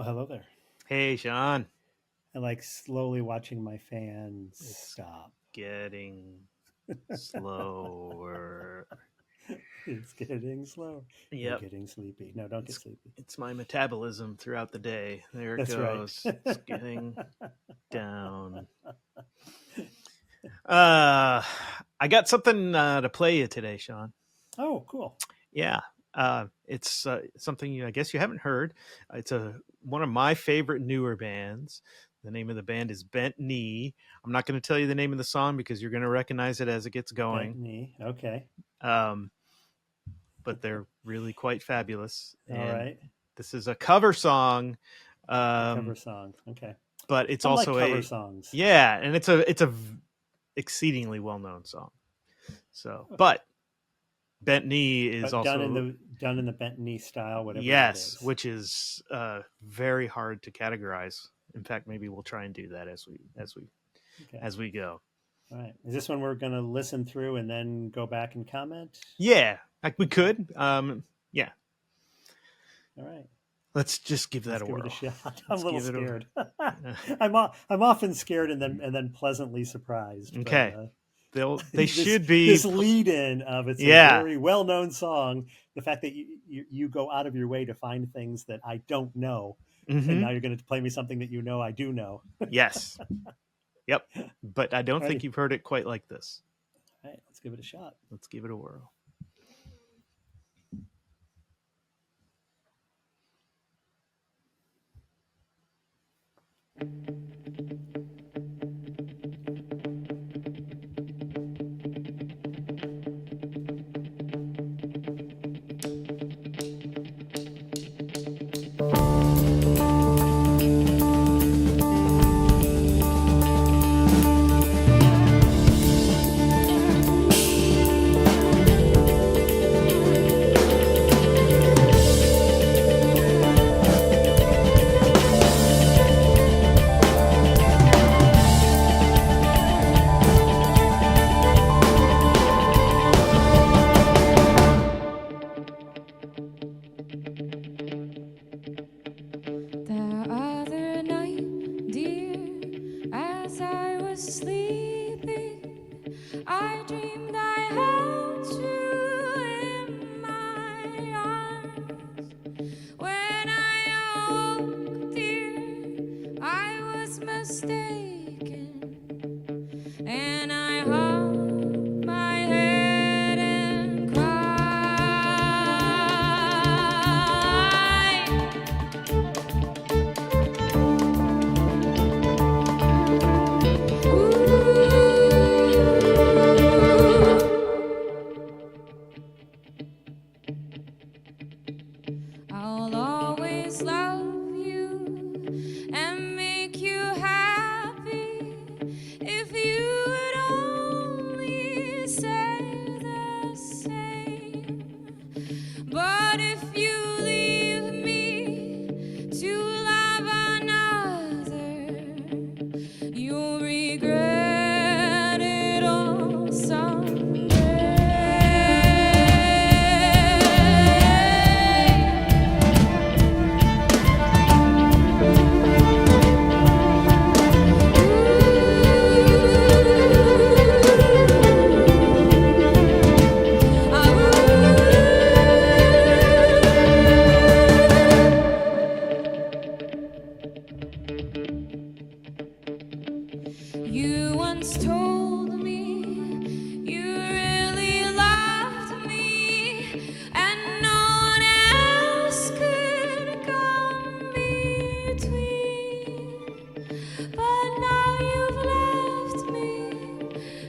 Oh, hello there. Hey, Sean. I like slowly watching my fan It's stop. getting slower. It's getting slow. You're Yep. getting sleepy. No, don't get It's sleepy. it's my metabolism throughout the day. There it That's right. goes. It's getting down. Uh I got something to play you today, Sean. Oh, cool. Yeah. It's something I guess you haven't heard. It's a one of my favorite newer bands. The name of the band is Bent Knee. I'm not going to tell you the name of the song because you're going to recognize it as it gets Bent going. knee. Okay. Um, but they're really quite fabulous. All And right. this is a cover song, A cover um, song. Okay. but it's I like also cover a songs. yeah, and it's a exceedingly well known song. So, but Bent Knee is But done in also the bent knee style, whatever that yes, is. which is very hard to categorize. In fact, maybe we'll try and do that Okay. as we go. All right. Is this one we're going to listen through and then go back and comment? Yeah, like we could. Yeah, All right. let's just give that Let's a give it a whirl. shot. I'm a Let's little give it scared. a. I'm often scared and then pleasantly surprised. But Okay. They this should be this lead in of it's a yeah. very well known song. The fact that you go out of your way to find things that I don't know, and Hmm. now you're going to play me something that you know I do know. Yes. Yep. But I don't think Alrighty, you've heard it quite like this. all right, let's give it a shot. Let's give it a whirl. The other night, dear, as I was sleeping, I dreamed I held you in my arms. When I awoke, dear, I was mistaken, and I hung my head and cried. I'll always love you and make you happy if you would only say the same. But if you leave me to love another, you'll regret it all someday. You once told me you really loved me, and no one else could come between. But now you've left me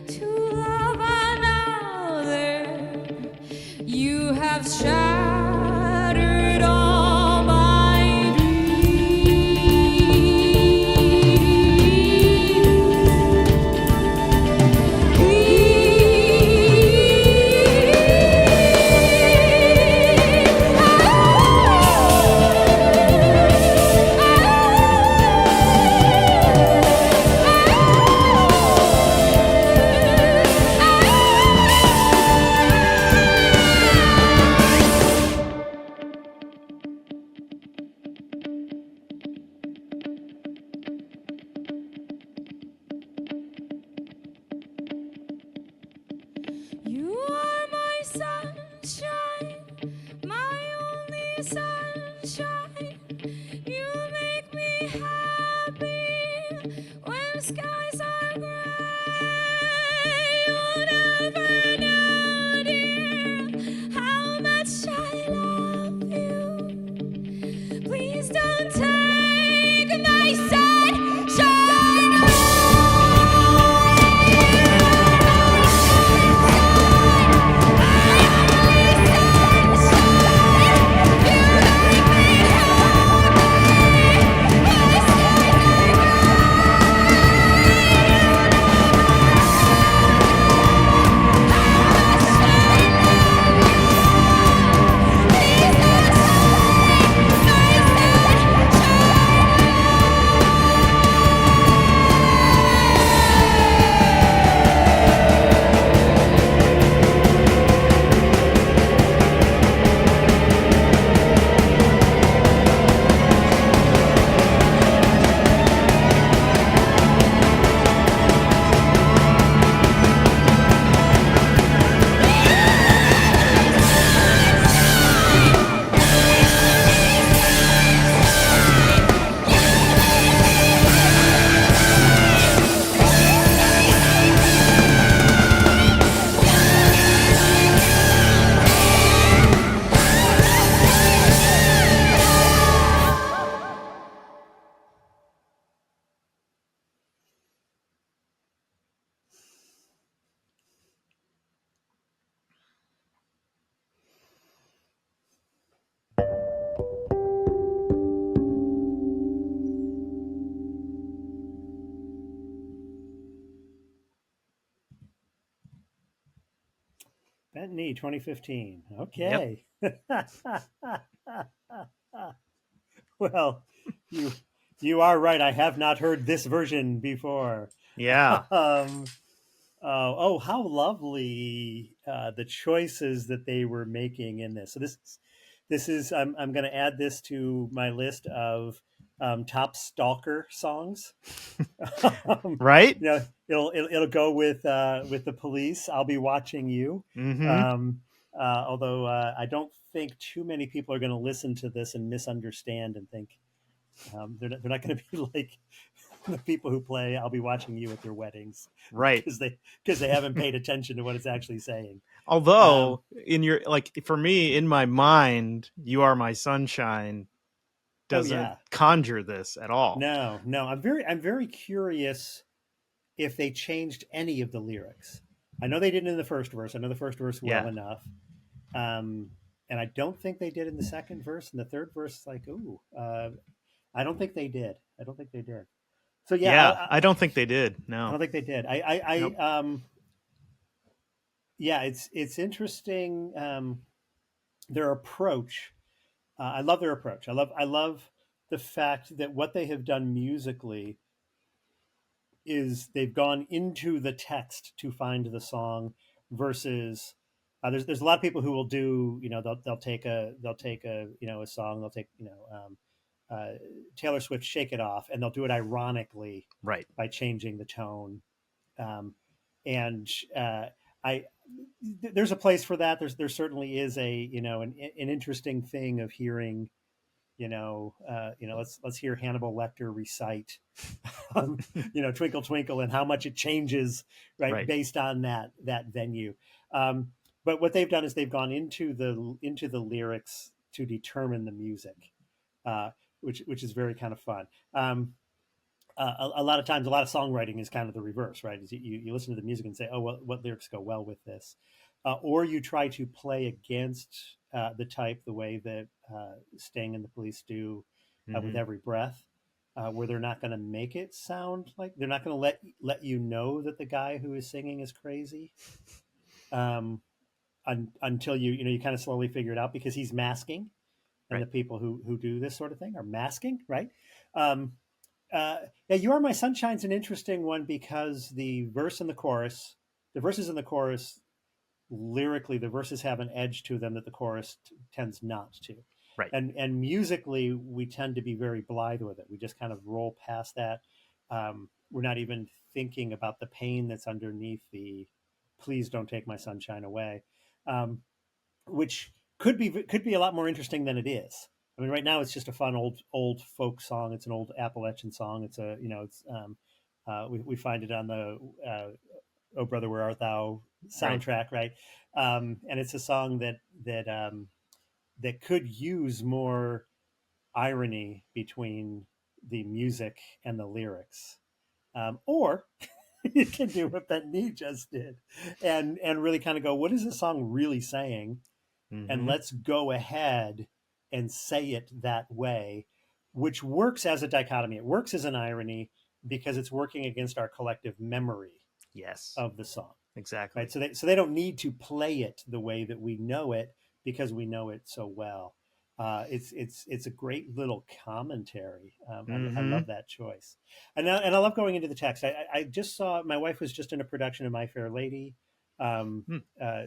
to love another. You have shattered all my dreams. Bentley 2015. Yep. Okay. Well, you you are right. I have not heard this version before. Yeah. um, oh, how lovely the choices that they were making in this. So this is I'm going to add this to my list of top stalker songs. Right. You know, it'll go with the police. I'll be watching you. Mm-hmm. Um, although I don't think too many people are going to listen to this and misunderstand and think they're not going to be like the people who play "I'll be watching you" at their weddings Right. because they haven't paid attention to what it's actually saying. Um, Although in your like for me in my mind, "You Are My Sunshine" oh doesn't yeah, conjure this at all. no, I'm very curious if they changed any of the lyrics. I know they didn't in the first verse. I know the first verse well Yeah. enough. Um, and I don't think they did in the second verse. And the third verse, like, ooh, I don't think they did. I don't think they did. So yeah, Yeah, I don't think they did. I No. don't think they did. Nope. Yeah, it's interesting. Their approach. I love their approach. I love the fact that what they have done musically is they've gone into the text to find the song versus there's a lot of people who will do they'll take a a song they'll take Taylor Swift Shake It Off and they'll do it ironically Right. by changing the tone um, and I there's a place for that there certainly is a an interesting thing of hearing let's hear Hannibal Lecter recite, Twinkle Twinkle, and how much it changes, right, Right. based on that venue. Um, but what they've done is they've gone into the lyrics to determine the music, uh, which is very kind of fun. A lot of times, a lot of songwriting is kind of the reverse, right? Is you listen to the music and say, oh, well, what lyrics go well with this? Or you try to play against the type the way that Sting and the Police do with Mm-hmm. Every Breath, where they're not going to make it sound like they're not going to let you know that the guy who is singing is crazy until you kind of slowly figure it out because he's masking, and Right. the people who do this sort of thing are masking, right? Um, yeah, "You Are My Sunshine's" an interesting one because the verses in the chorus, lyrically, the verses have an edge to them that the chorus tends not to. Right. And musically, we tend to be very blithe with it. We just kind of roll past that. We're not even thinking about the pain that's underneath the "Please don't take my sunshine away," um, which could be a lot more interesting than it is. I mean, right now it's just a fun old folk song. It's an old Appalachian song. It's a it's we find it on the "Oh Brother Where Art Thou" Right. soundtrack, right? And it's a song that could use more irony between the music and the lyrics, or you can do what Ben Nee just did, and really kind of go, what is this song really saying? And Mm-hmm. let's go ahead and say it that way, which works as a dichotomy. It works as an irony because it's working against our collective memory Yes. of the song, right? Exactly. So they don't need to play it the way that we know it because we know it so well. It's a great little commentary. I Mm-hmm. love that choice, and I love going into the text. I just saw my wife was just in a production of My Fair Lady. Hmm.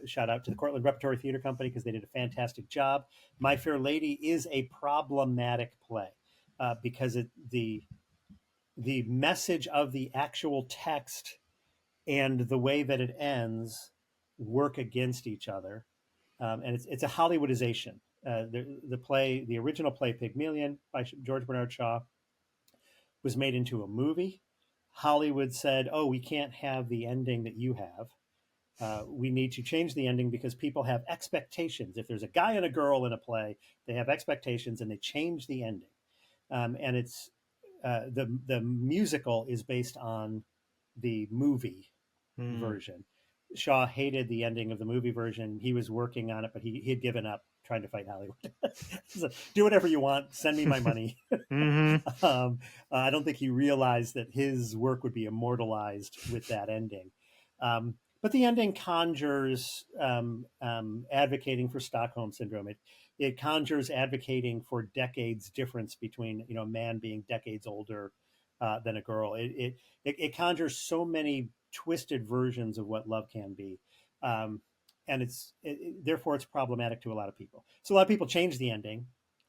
Shout out to the Cortland Repertory Theater Company because they did a fantastic job. My Fair Lady is a problematic play because the message of the actual text and the way that it ends work against each other, and it's a Hollywoodization. The original play Pygmalion by George Bernard Shaw was made into a movie. Hollywood said, "Oh, we can't have the ending that you have. We need to change the ending because people have expectations. If there's a guy and a girl in a play, they have expectations, and they change the ending. And it's the musical is based on the movie Mm. version. Shaw hated the ending of the movie version. He was working on it, but he had given up trying to fight Hollywood. So, do whatever you want. Send me my money. Mm-hmm. I don't think he realized that his work would be immortalized with that ending. but the ending conjures advocating for Stockholm syndrome. It conjures advocating for decades difference between a man being decades older than a girl. It conjures so many twisted versions of what love can be, um, and therefore it's problematic to a lot of people. So a lot of people change the ending.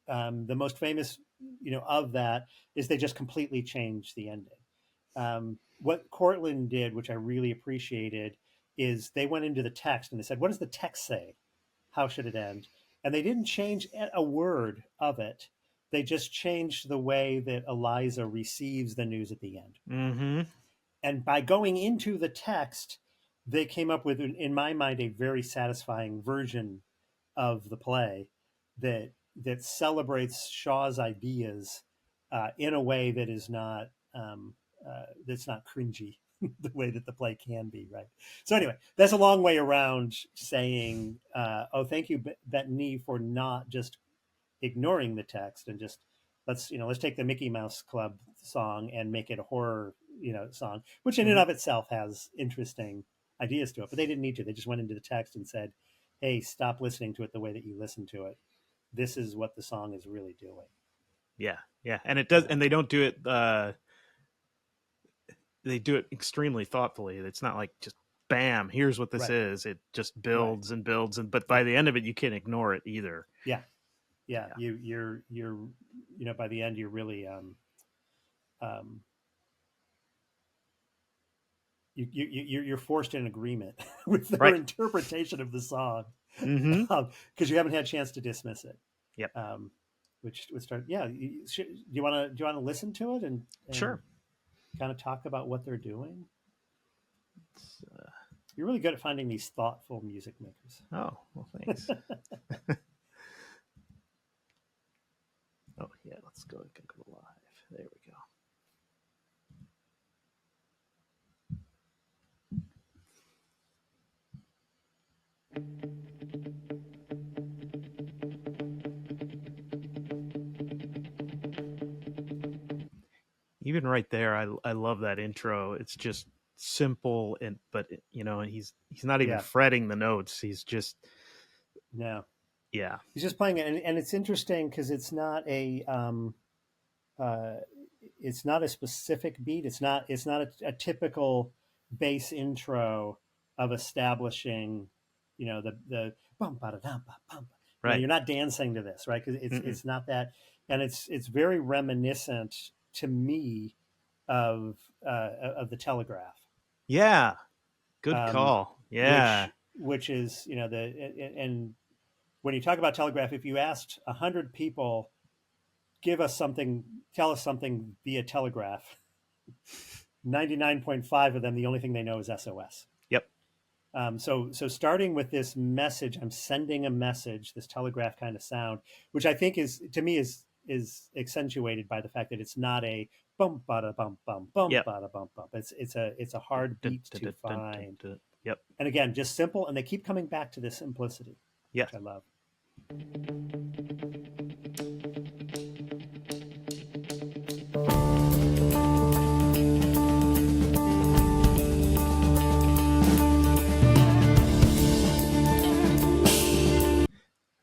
The most famous, of that is they just completely changed the ending. What Cortland did, which I really appreciated, is they went into the text and they said, "What does the text say? How should it end?" And they didn't change a word of it. They just changed the way that Eliza receives the news at the end. Mm-hmm. And by going into the text, they came up with, in my mind, a very satisfying version of the play that celebrates Shaw's ideas in a way that is not that's not cringy the way that the play can be, right? So anyway, that's a long way around saying, oh, thank you, Bettany, for not just ignoring the text and just let's take the Mickey Mouse Club song and make it a horror song, which in and Mm-hmm. of itself has interesting ideas to it, but they didn't need to. They just went into the text and said, hey, stop listening to it the way that you listen to it. This is what the song is really doing. Yeah, yeah, and it does, and they don't do it. They do it extremely thoughtfully. It's not like just bam, here's what this Right. is. It just Right. builds and builds, and but by the end of it, you can't ignore it either. Yeah. Yeah. You're by the end you're really um you're forced in agreement with their Right. interpretation of the song, Mm-hmm. because you haven't had a chance to dismiss it. Yep. Which would start. Yeah, do you want to listen to it and Sure. kind of talk about what they're doing? It's, You're really good at finding these thoughtful music makers. oh, well, thanks. Oh yeah, let's go live. There we go. Even right there, I love that intro. It's just simple but and he's not even Yeah. fretting the notes. He's just No, yeah. he's just playing it, and it's interesting because uh, it's not a specific beat. It's not a typical bass intro of establishing, the bum ba da dum ba bum. Right. You're not dancing to this, right? Because it's not that, and it's very reminiscent to me of the Telegraph. Yeah. Good call. Yeah. Which is and when you talk about Telegraph, if you asked 100 people, tell us something via Telegraph, 99.5 of them, the only thing they know is SOS. Yep. So starting with this message, I'm sending a message, this telegraph kind of sound, which I think is accentuated by the fact that it's not a bum bada bum bum bum Yep. bada bum bum. It's a hard beat to find. Yep. And again, just simple, and they keep coming back to this simplicity, Yeah. which I love.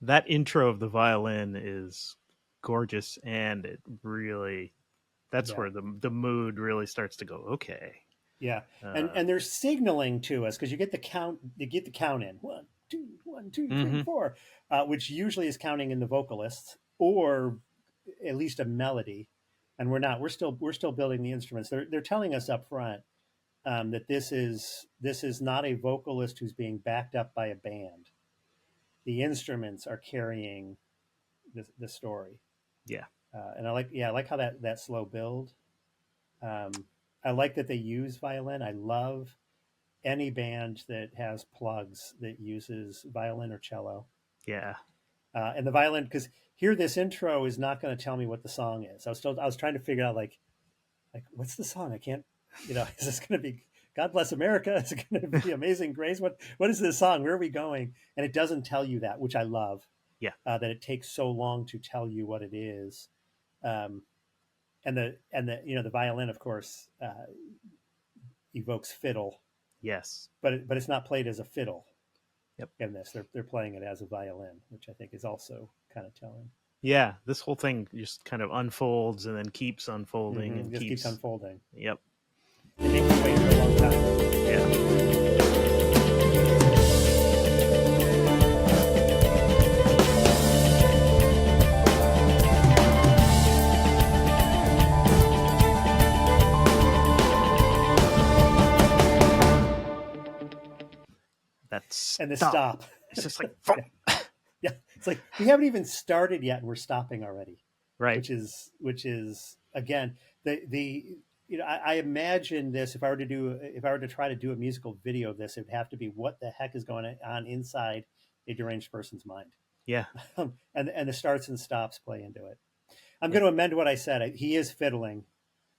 That intro of the violin is gorgeous, and it really that's where the mood really starts to go. Okay. Yeah, and they're signaling to us because you get the count. You get the count in 1, 2, 1, 2, 3, 4, which usually is counting in the vocalists or at least a melody. And we're not. We're still building the instruments. They're telling us up front that this is not a vocalist who's being backed up by a band. The instruments are carrying the story. Yeah, and I like how that slow build. I like that they use violin. I love any band that has plugs that uses violin or cello. Yeah. And the violin, because here this intro is not going to tell me what the song is. I was trying to figure out like what's the song? I can't, is this going to be God Bless America? Is it going to be Amazing Grace? What is this song? Where are we going? And it doesn't tell you that, which I love. Yeah. That it takes so long to tell you what it is. And the violin, of course, evokes fiddle Yes. but it's not played as a fiddle. Yep. In this, they're playing it as a violin, which I think is also kind of telling. Yeah, this whole thing just kind of unfolds and then keeps unfolding and It just keeps unfolding. Yep. They make you wait for a long time. Yeah. That's And the stop. It's just like Yeah, it's like we haven't even started yet, and we're stopping already. right. Which is again the you know I imagine this if I were to try to do a musical video of this, it would have to be what the heck is going on inside a deranged person's mind. Yeah. And the starts and stops play into it. I'm going to amend what I said. He is fiddling,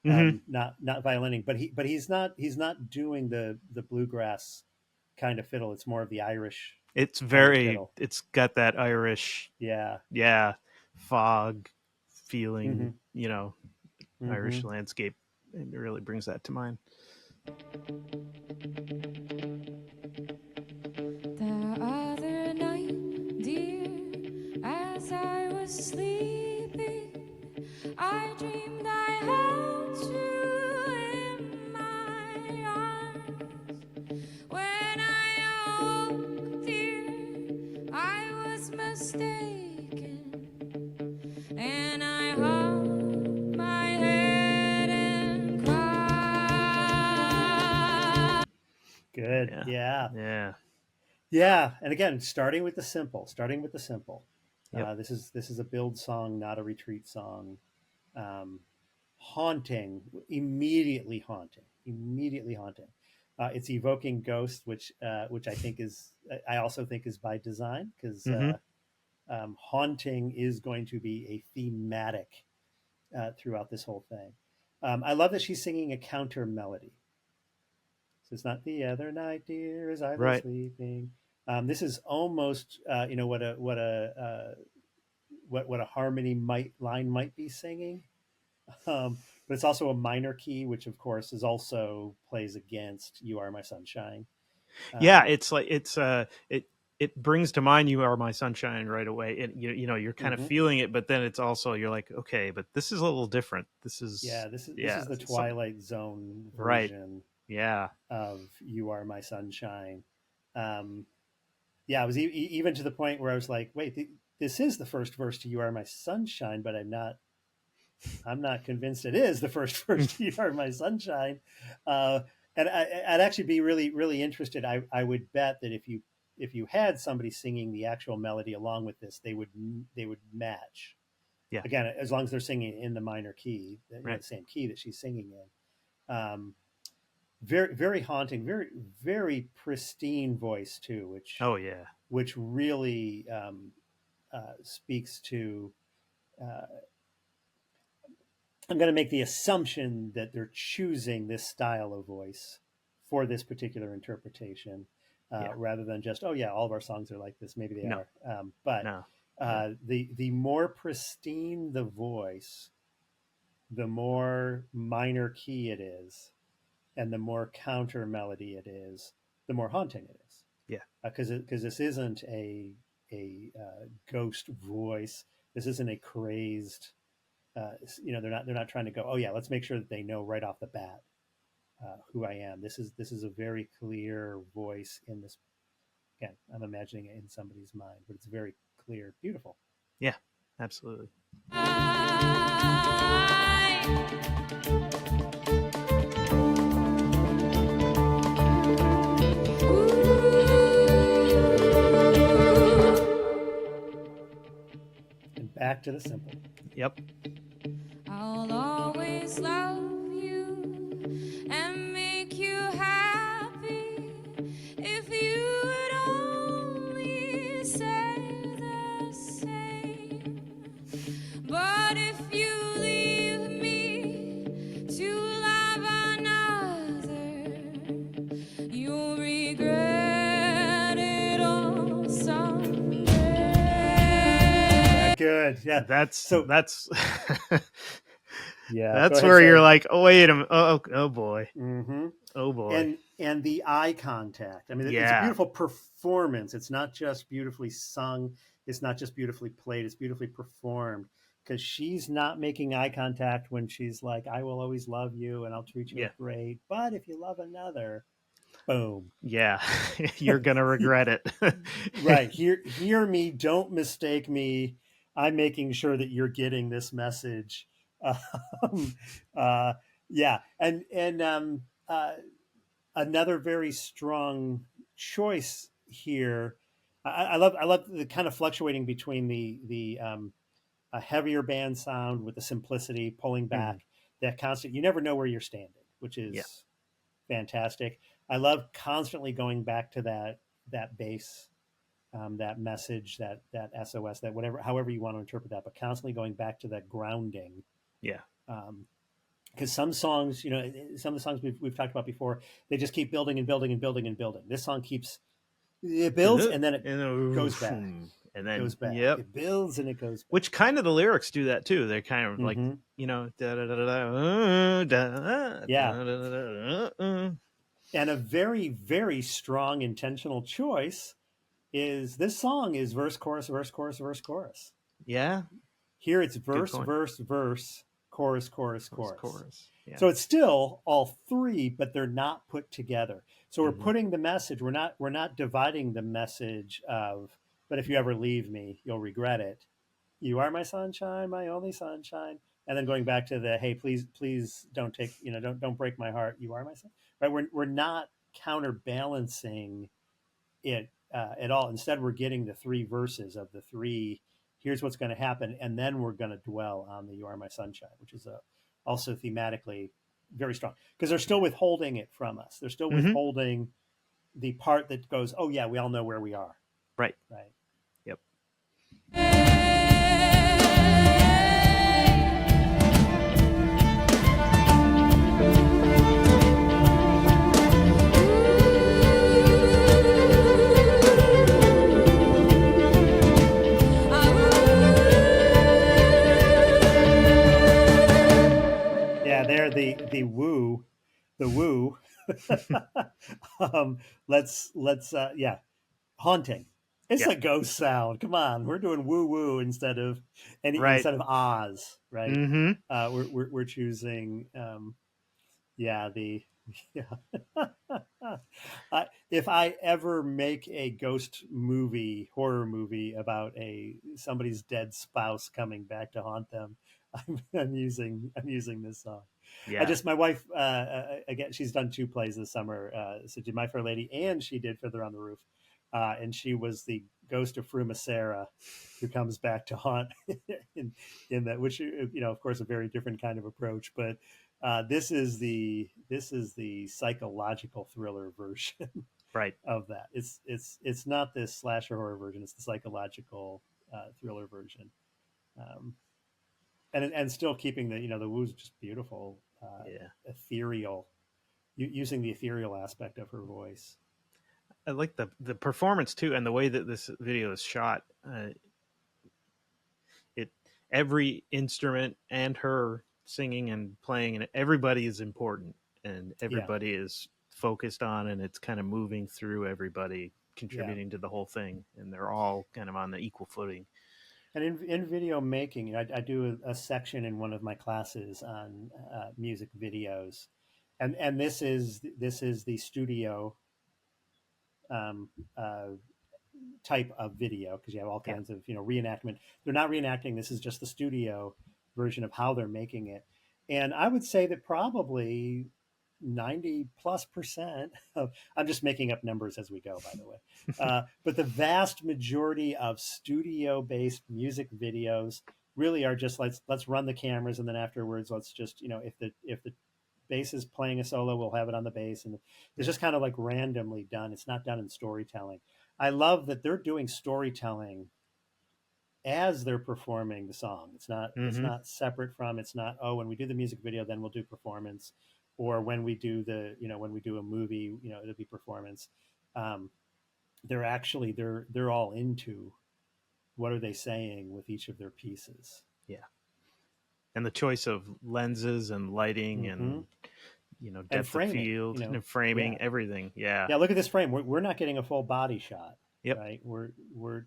not violining, but he's not doing the bluegrass kind of fiddle. It's more of the Irish. It's it's got that Irish, fog feeling, Irish landscape. It really brings that to mind. The other night, dear, as I was sleeping, I dreamed I held you in my arms. When I awoke, dear, I was mistaken, and I hung my head and cried. Good. Yeah. Yeah. And again, starting with the simple. Yep. This is a build song, not a retreat song. Haunting, immediately haunting. It's evoking ghost, which I think I also think is by design, because haunting is going to be a thematic throughout this whole thing. I love that she's singing a counter melody. So it's not the other night, dear, as I was sleeping. This is almost what a harmony line might be singing. But it's also a minor key, which of course also plays against "You Are My Sunshine." It's like it brings to mind "You Are My Sunshine" right away, and you're kind of feeling it, but then it's also you're like, okay, but this is a little different. This is the Twilight Zone version, of "You Are My Sunshine." I was even to the point where I was like, wait, this is the first verse to "You Are My Sunshine," but I'm not convinced it is the first verse to "You Are My Sunshine." And I'd actually be really, really interested. I would bet that if you had somebody singing the actual melody along with this, they would match. Yeah. Again, as long as they're singing in the minor key, the same key that she's singing in. Very, very haunting, very, very pristine voice too, which really speaks to. I'm going to make the assumption that they're choosing this style of voice for this particular interpretation, rather than just, all of our songs are like this. Maybe they are. The more pristine the voice, the more minor key it is, and the more counter melody it is, the more haunting it is. Yeah. Because this isn't a ghost voice. This isn't a crazed. They're not trying to go, let's make sure that they know right off the bat who I am. This is a very clear voice in this. Again, I'm imagining it in somebody's mind, but it's very clear, beautiful. Yeah, absolutely. And back to the simple. Yep. I'll always love you and make you happy if you would only say the same. But if you leave me to love another, you'll regret it all someday. Good. Yeah. That's yeah. That's where you're like, oh wait a minute. Oh boy. Mm-hmm. Oh boy. And and the eye contact. I mean, it's a Yeah. beautiful performance. It's not just beautifully sung. It's not just beautifully played. It's beautifully performed because she's not making eye contact when she's like, "I will always love you and I'll treat you Yeah. great." But if you love another, boom. Yeah. You're going to regret it. Right. Hear me. Don't mistake me. I'm making sure that you're getting this message. Um, uh, yeah. And another very strong choice here. I love the kind of fluctuating between the a heavier band sound with the simplicity, pulling Mhm. back, that constant. You never know where you're standing, which Yeah. is fantastic. I love constantly going back to that bass, that message, that SOS, that whatever, however you want to interpret that, but constantly going back to that grounding. Yeah. Because some songs, some of the songs we've talked about before, they just keep building and building and building and building. This song keeps, it builds and then it goes back, And then, goes back. yep. It builds and it goes back. Which kind of the lyrics do that too. They're kind of like, Mm-hmm. da da da da da Yeah, da da. and a very very strong intentional choice is this song is verse chorus verse chorus verse chorus. Yeah. Here it's Good verse point. verse verse chorus chorus Chorus, chorus. chorus. Yeah. So it's still all three, but they're not put together. So we're Mhm. putting the message. We're not dividing the message of. But if you ever leave me, you'll regret it. You are my sunshine, my only sunshine. And then going back to the hey, please don't take don't break my heart. You are my son. Right? We're not counterbalancing it at all. Instead, we're getting the three verses of the three. Here's what's going to happen, and then we're going to dwell on the "You Are My Sunshine," which is also thematically very strong because they're still withholding it from us. They're still Mhm. withholding the part that goes, "Oh yeah, we all know where we are." Right. Right. Yep. Yeah, they're the woo. Let's yeah, haunting. It's Yeah. a ghost sound. Come on, we're doing woo woo Right. instead of Oz, right? Mhm. We're choosing yeah the yeah. If I ever make a ghost movie, horror movie about a somebody's dead spouse coming back to haunt them, I'm using this song. I Yeah. just my wife again. She's done two plays this summer. So did My Fair Lady, and she did Fiddler on the Roof, and she was the ghost of Fruma Sarah, who comes back to haunt in in that, which of course, a very different kind of approach. But this is the psychological thriller version Right. of that. It's not this slasher horror version. It's the psychological thriller version. Um, and still keeping the woo's just beautiful, Yeah. ethereal, using the ethereal aspect of her voice. I like the performance too, and the way that this video is shot. It every instrument and her singing and playing, and everybody is important, and Yeah, everybody is focused on, and it's kind of moving through everybody yeah. contributing to the whole thing, and they're all kind of on the equal footing. And in video making, I do a section in one of my classes on music videos, and this is the studio um, uh, type of video because you have all Yeah. kinds of reenactment. They're not reenacting. This is just the studio version of how they're making it, and I would say that probably 90+% of, I'm just making up numbers as we go, by the way, but the vast majority of studio based music videos really are just let's run the cameras, and then afterwards let's just if the bass is playing a solo, we'll have it on the bass, and it's Yeah. just kind of like randomly done. It's not done in storytelling. I love that they're doing storytelling as they're performing the song. It's Mm-hmm. not separate from. It's not, oh, when we do the music video, then we'll do performance, or when we do when we do a movie, it'll be performance. Um, they're all into what are they saying with each of their pieces. Yeah. And the choice of lenses and lighting Mm-hmm. and depth And of framing, field you know, and framing, yeah, everything. Yeah. yeah. Look at this frame. We're not getting a full body shot, Yep. right? We're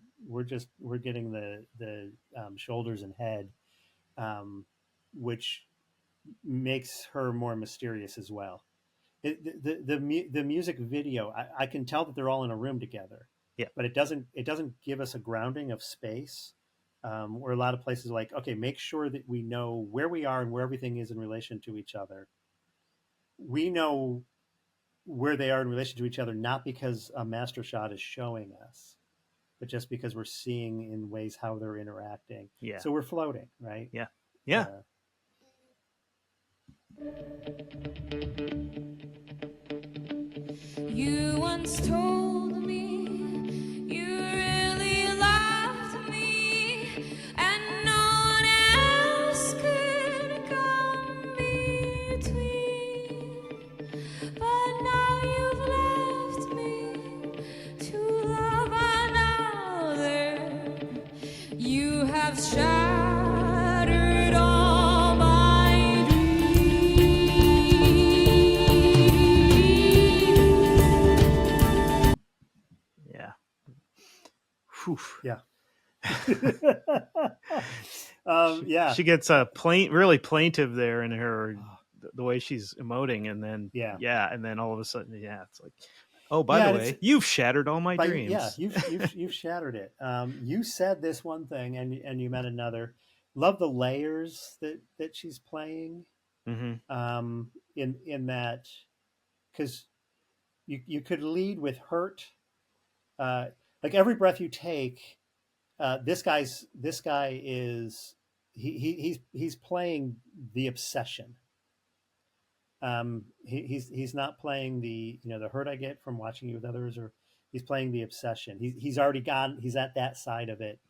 getting the shoulders and head, um, which makes her more mysterious as well. The music video, I can tell that they're all in a room together, Yeah. but it doesn't give us a grounding of space. Where a lot of places are like, okay, make sure that we know where we are and where everything is in relation to each other. We know where they are in relation to each other, not because a master shot is showing us, but just because we're seeing in ways how they're interacting. Yeah. So we're floating, right? Yeah. Yeah. Uh, You once told me you really loved me, and no one else could come between. But now you've left me to love another. You have shattered all my dreams. Yeah. Whew. yeah. She, Yeah. she gets really plaintive there in her the way she's emoting, and then Yeah. and then all of a sudden, it's like, oh, by Yeah, the and way, you've shattered all my dreams. Yeah, you've shattered it. You said this one thing, and you meant another. Love the layers that she's playing. Mm-hmm. In that, because you could lead with hurt. Like every breath you take, this guy is he's playing the obsession. He's not playing the hurt I get from watching you with others, or he's playing the obsession. He's already gone. He's at that side of it.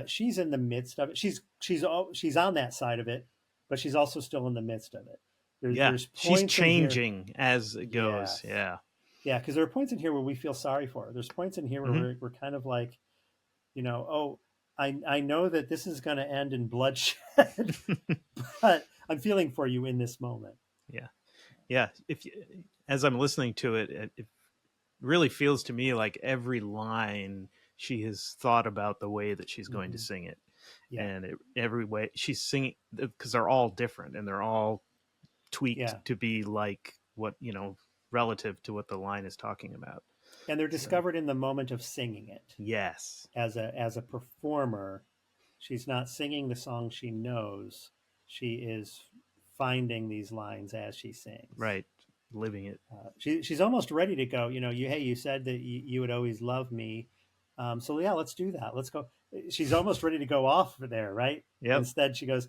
She's in the midst of it. She's on that side of it, but she's also still in the midst of it. There's she's points in here. changing as it goes. Yes. Yeah, because there are points in here where we feel sorry for her. There's points in here where we're kind of like, oh, I know that this is going to end in bloodshed, but I'm feeling for you in this moment. Yeah. As I'm listening to it, it really feels to me like every line she has thought about the way that she's going to sing it. Yeah. And every way she's singing, because they're all different and they're all tweaked to be like what, relative to what the line is talking about. And they're discovered in the moment of singing it. Yes. As a performer, she's not singing the song she knows. She is finding these lines as she sings. Right. Living it. She's almost ready to go. You said that you would always love me. So yeah, let's do that. Let's go. She's almost ready to go off there, right? Yep. Instead, she goes,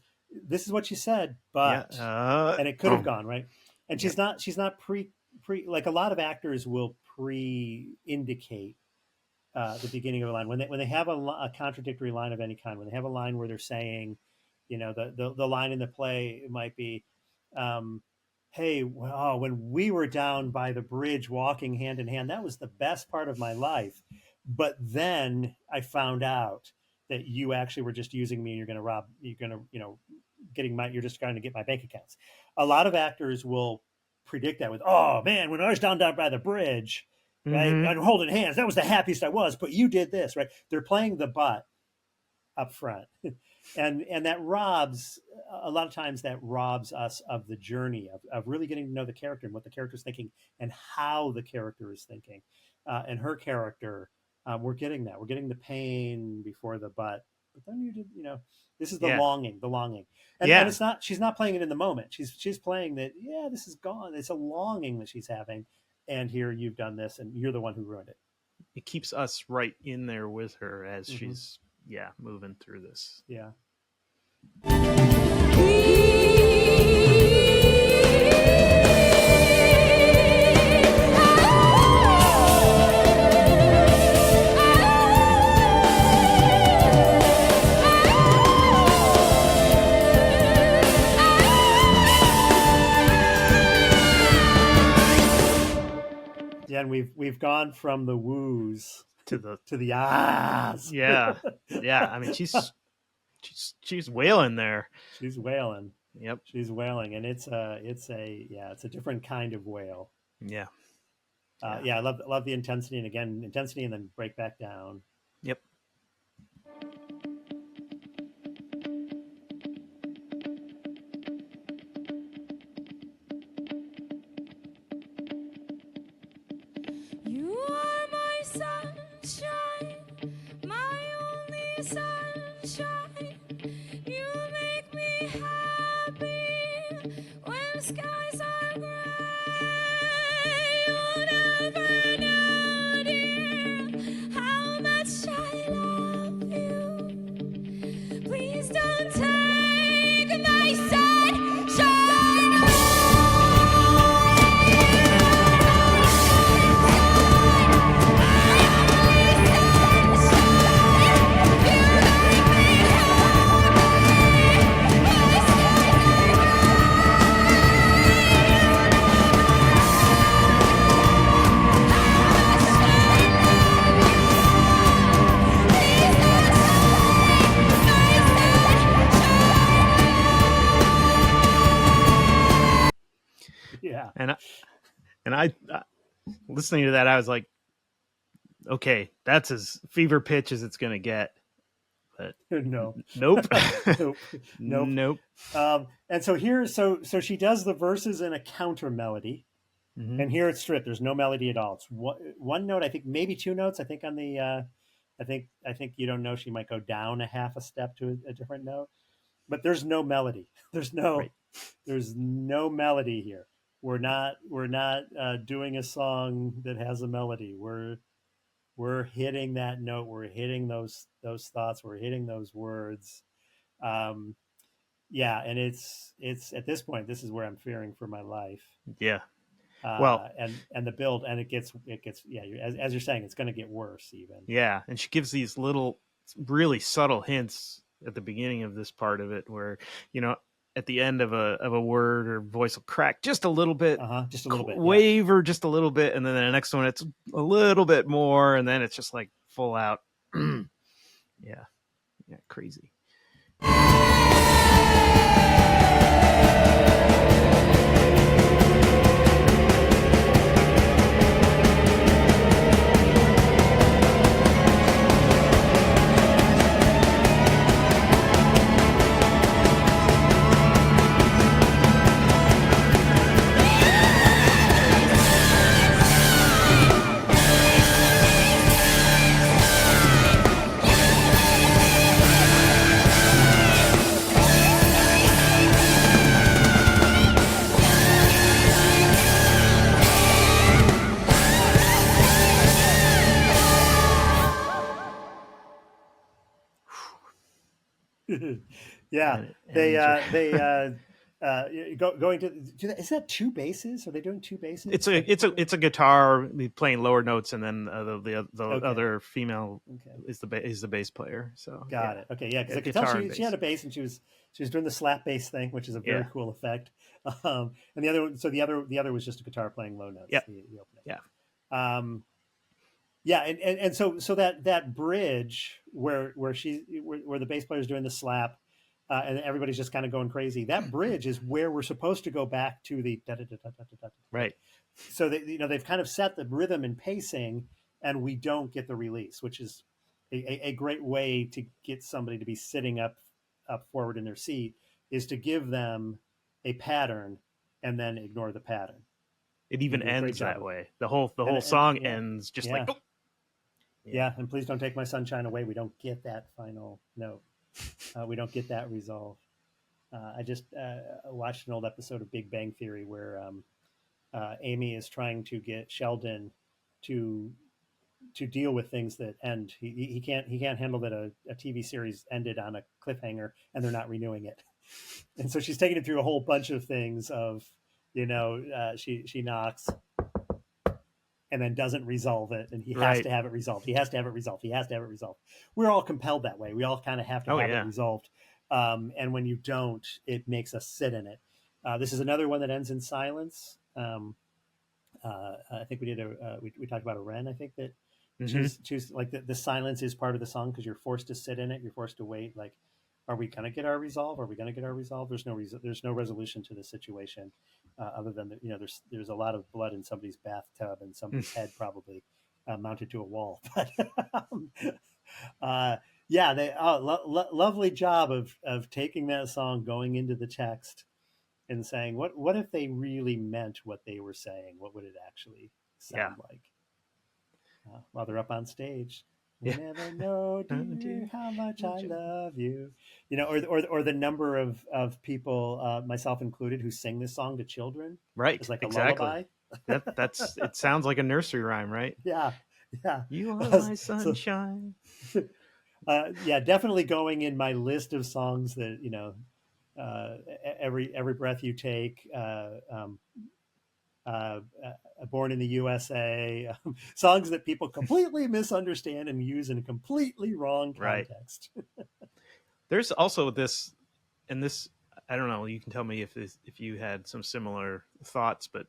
"This is what you said, but," and it could have gone right. And she's not pre like a lot of actors will indicate the beginning of a line when they have a contradictory line of any kind. When they have a line where they're saying, the line in the play might be, hey, when we were down by the bridge walking hand in hand, that was the best part of my life. But then I found out that you actually were just using me and you're going to you're just trying to get my bank accounts. A lot of actors will predict that with, oh man, when I was down by the bridge, right, I'm holding hands, that was the happiest I was, but you did this, right? They're playing the butt up front. and that robs a lot of times us of the journey of really getting to know the character and what the character is thinking and how the character is thinking. And her character, we're getting the pain before the butt, but then this is the longing, and it's not, she's not playing it in the moment. She's playing that, this is gone. It's a longing that she's having. And here you've done this and you're the one who ruined it. It keeps us right in there with her as she's moving through this. Yeah. Yeah, and we've gone from the woos to the ahs. Yeah. I mean, she's wailing there. She's wailing. Yep. She's wailing, and it's a different kind of wail. Yeah. Yeah, I love the intensity, and again, intensity, and then break back down. Yep. You are my sunshine, my only sunshine. You make me happy when skies are gray. You'll never know, dear, how much I love you. Please don't take my sunshine Yeah, And I listening to that, I was like, okay, that's as fever pitch as it's going to get. But no, nope. nope, nope. Nope. And so here, so she does the verses in a counter melody, Mm-hmm. and here it's stripped. There's no melody at all. It's one note, I think, maybe two notes. I think on the, I think you don't know. She might go down a half a step to a different note, but there's no melody. Right. There's no melody here. We're not doing a song that has a melody. We're hitting that note. We're hitting those thoughts. We're hitting those words. Um, yeah, and it's at this point, this is where I'm fearing for my life. Yeah. Well, And the build, and it gets yeah, as you're saying, it's going to get worse even. yeah, and she gives these little really subtle hints at the beginning of this part of it where, at the end of a word, or voice will crack just a little bit, Just a little bit, waver just a little bit, and then the next one it's a little bit more, and then it's just like full out. Yeah, crazy. Yeah, going to is that two basses? Are they doing two basses? It's a guitar playing lower notes, and then the Okay. other female Okay. is the bass player. So Got it. Okay, yeah, because I could guitar tell and she had a bass. bass, and she was doing the slap bass thing, which is a very Yeah. cool effect. And the other one, so the other was just a guitar playing low notes. Yep. The opening. Yeah. Yeah, and so that bridge where the bass player is doing the slap, and everybody's just kind of going crazy. That bridge is where we're supposed to go back to the da da da da da da da. Right. So they've kind of set the rhythm and pacing, and we don't get the release, which is a great way to get somebody to be sitting up forward in their seat, is to give them a pattern and then ignore the pattern. It even ends that way. The whole song ends just like. Oh. Yeah, and please don't take my sunshine away. We don't get that final note. We don't get that resolve. I just watched an old episode of Big Bang Theory where Amy is trying to get Sheldon to deal with things that end. He can't handle that a TV series ended on a cliffhanger and they're not renewing it. And so she's taking him through a whole bunch of things of, she knocks and then doesn't resolve it, and he has to have it resolved. He has to have it resolved. He has to have it resolved. We're all compelled that way. We all kind of have to have it resolved. And when you don't, it makes us sit in it. This is another one that ends in silence. I think we did we talked about a Wren. I think that choose like the silence is part of the song because you're forced to sit in it. You're forced to wait. Like, are we going to get our resolve? Are we going to get our resolve? There's no resolution to the situation, other than that, there's a lot of blood in somebody's bathtub and somebody's head probably mounted to a wall. But uh, yeah, lovely job of taking that song, going into the text, and saying what if they really meant what they were saying? What would it actually Yeah. sound like while they're up on stage? Yeah. We'll never know, dear, Dear, how much I much I- love you. Or the number of people, myself included, who sing this song to children Right. as like a Exactly. lullaby. That's it sounds like a nursery rhyme, right? Yeah, yeah. You are my So, sunshine. yeah, definitely going in my list of songs that every breath you take. Born in the USA, songs that people completely misunderstand and use in a completely wrong Right. context. There's also this, and this, I don't know, you can tell me if you had some similar thoughts, but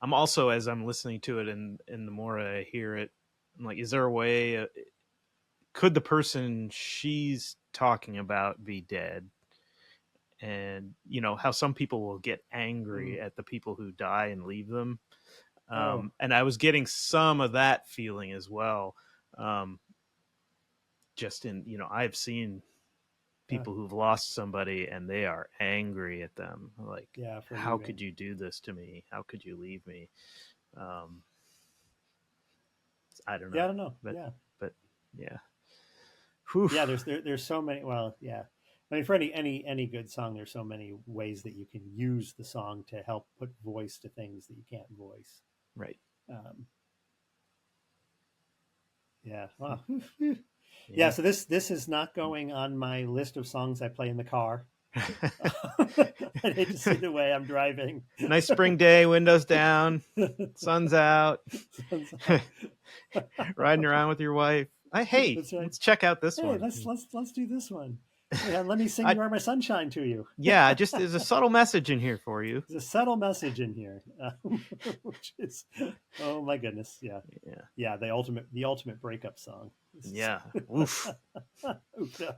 I'm also, as I'm listening to it and the more I hear it, I'm like, is there a way, could the person she's talking about be dead? And, how some people will get angry Mm. at the people who die and leave them. Oh, And I was getting some of that feeling as well. Just in, I've seen yeah, people who've lost somebody and they are angry at them. Like, yeah, for how leaving. could you do this to me? How could you leave me? Um, I don't Yeah, know, I don't know. but, Yeah, but yeah. Whew. yeah. There's so many. Well, yeah. I mean, for any good song, there's so many ways that you can use the song to help put voice to things that you can't voice. Right. Um, yeah. Wow. Yeah. Yeah. So this is not going on my list of songs I play in the car. I hate to see the way I'm driving. Nice spring day, windows down, sun's out, riding around with your wife. Hey, That's right. let's check out this Hey, one. let's do this one. Yeah, let me sing I "You Are My Sunshine" to you. Yeah, just there's a subtle message in here for you. There's a subtle message in here, which is, oh my goodness, yeah, Yeah. yeah, the ultimate breakup song. Yeah. Oof. Oof, yeah.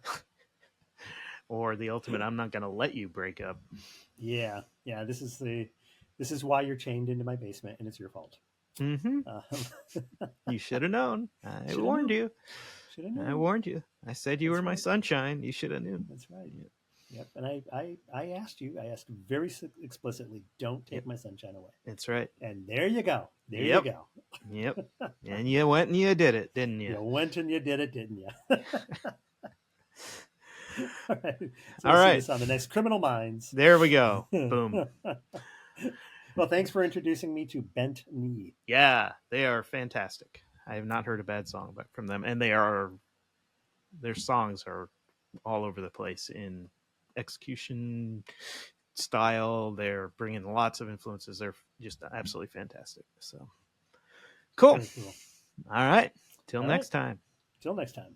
Or the ultimate, I'm not gonna let you break up. Yeah, yeah. This is why you're chained into my basement, and it's your fault. Mm-hmm. You should have known. I warned you. Should have I known. warned you. I said you That's were my right. sunshine. You should have known. That's right. Yep. Yep. And I asked you. I asked very explicitly, don't Yep. take my sunshine away. That's right. And there you go. There Yep. you go. Yep. And you went and you did it, didn't you? You went and you did it, didn't you? All right. So All we'll see right. this on the next Criminal Minds. There we go. Boom. Well, thanks for introducing me to Bent Knee. Yeah, they are fantastic. I have not heard a bad song from them, and their songs are all over the place in execution, style. They're bringing lots of influences. They're just absolutely fantastic. So cool. Very cool. All right. Till All next right. time. Till next time.